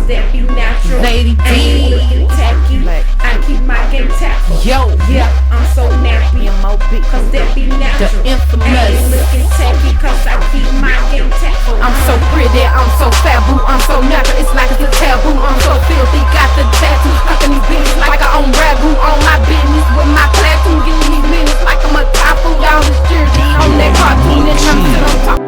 cause that be natural. Lady I ain't D. looking tacky. I keep my game tactful. Yo, Yeah, I'm so nappy, M.O.B. cause that be The natural. I infamous. ain't looking tacky, cause I keep my game tactful. I'm so pretty, I'm so fat, boo, I'm so natural, it's like it's a taboo. I'm so filthy, got the tattoo, stuck in these bitches like I own ragu. On my business with my platoon, getting these minutes like I'm a typhoon. Y'all is jersey on that cartoon, and I'm still on top.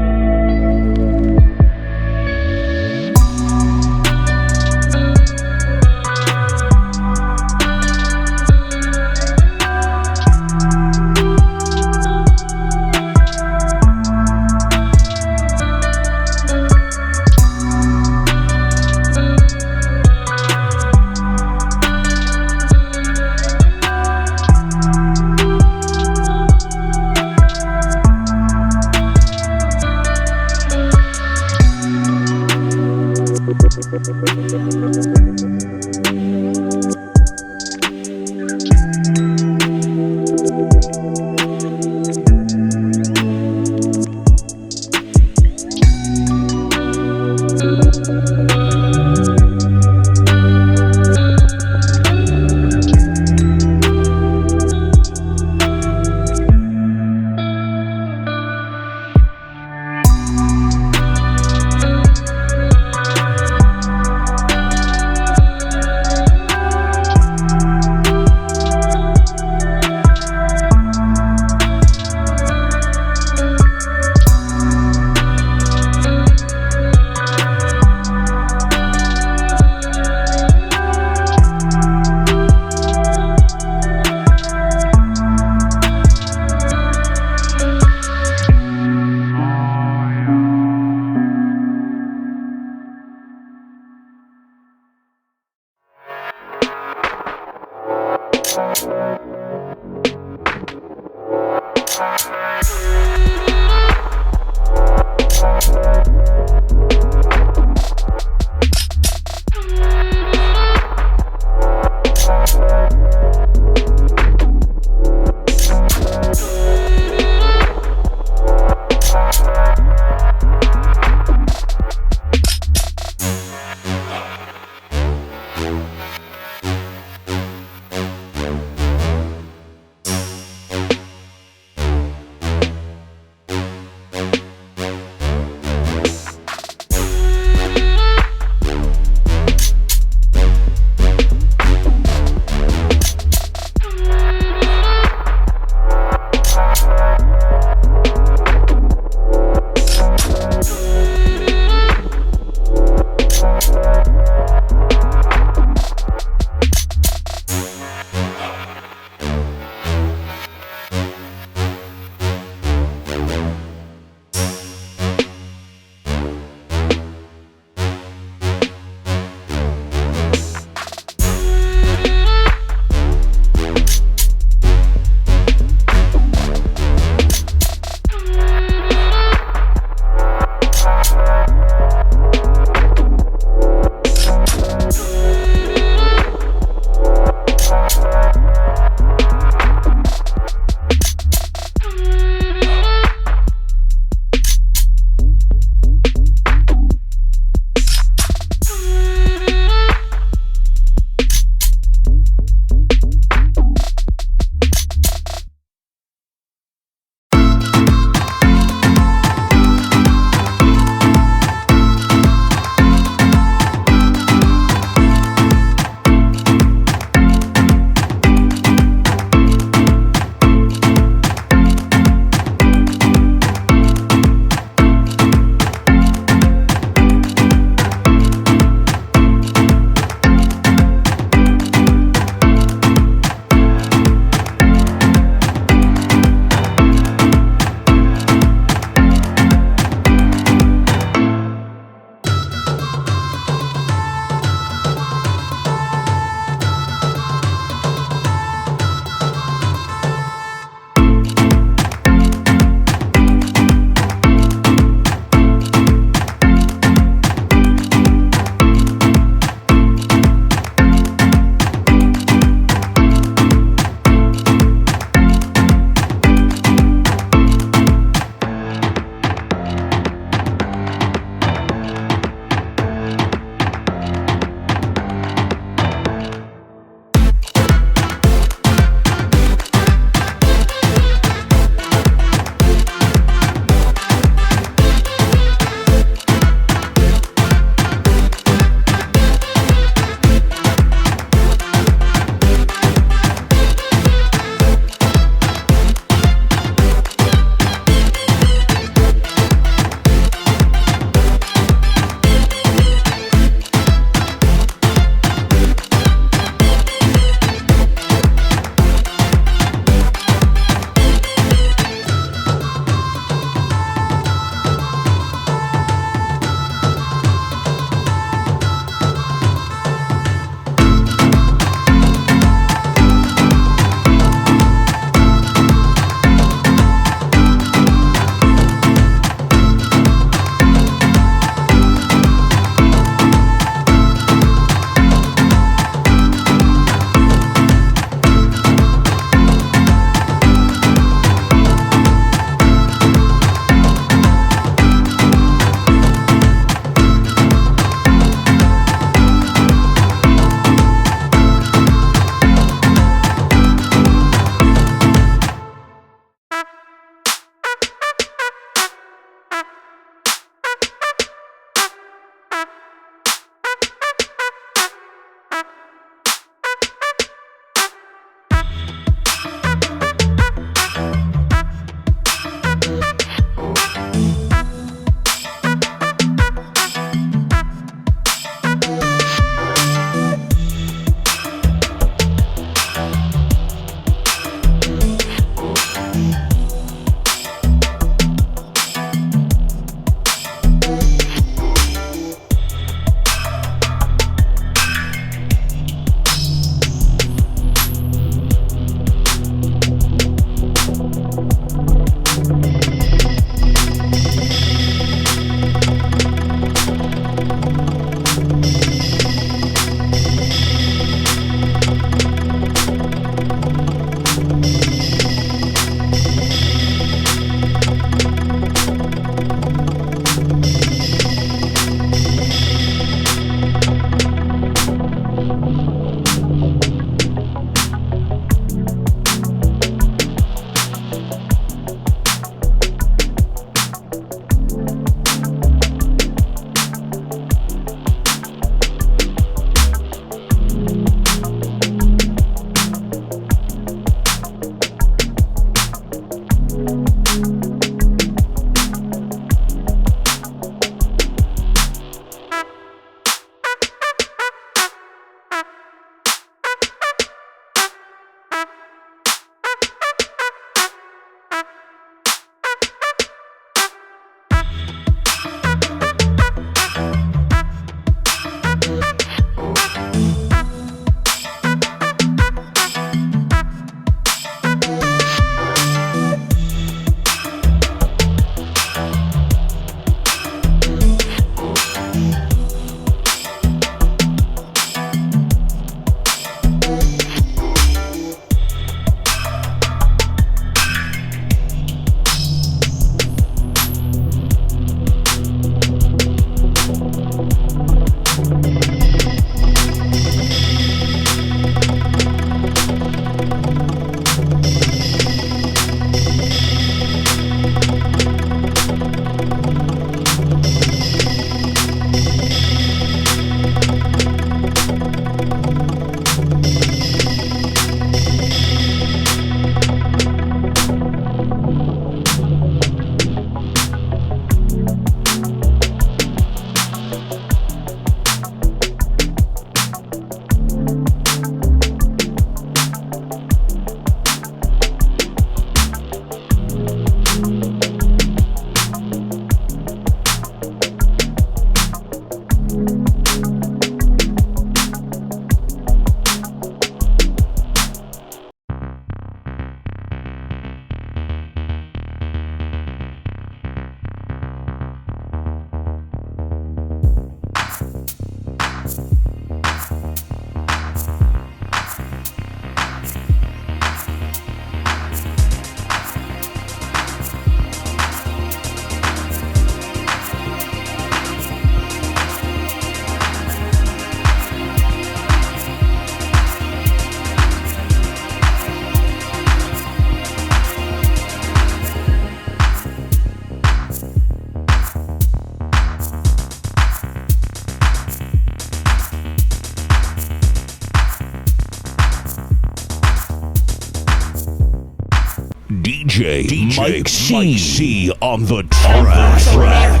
DJ Mike C on the track.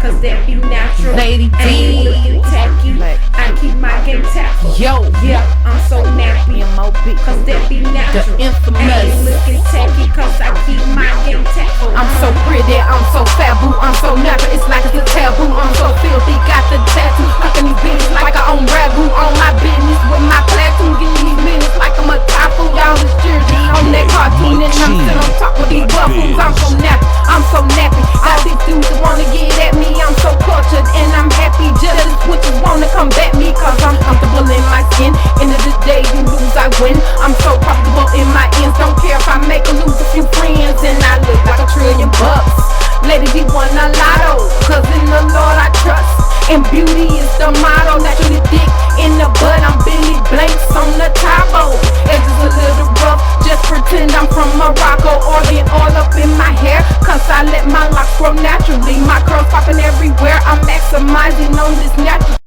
Cause that be natural. Lady D. Ain't looking tacky. I keep my game tactful. Yo, Yeah, I'm so nappy. M.O.B. Cause that be natural. The infamous. Ain't looking tacky. Cause I keep my game tactful. I'm so pretty, I'm so fat, boo, I'm so natural, it's like it's a taboo. I'm so filthy, got the tattoo, fucking these bitches like I own ragu. On my business with my platoon, getting these minutes like I'm a typhoon. Y'all is jersey on that cartoon, and I'm still on top of these buffaloes. I'm so nappy, I'm so nappy. All these dudes that wanna get at me, I'm so cultured and I'm happy. Jealous switches wanna come back me, cause I'm comfortable in my skin. End of the day, you lose, I win. I'm so comfortable in my ends, don't care if I make or lose a few friends, and I look like $1 trillion. Lady D won a lotto, cause in the Lord I trust, and beauty is the motto. Naturally thick in the butt, I'm Billy Blanks on the Tabo. Edges a little rough, just pretend I'm from Morocco. Organ all up in my hair, cause I let my locks grow naturally. My curls popping everywhere, I'm maximizing on this natural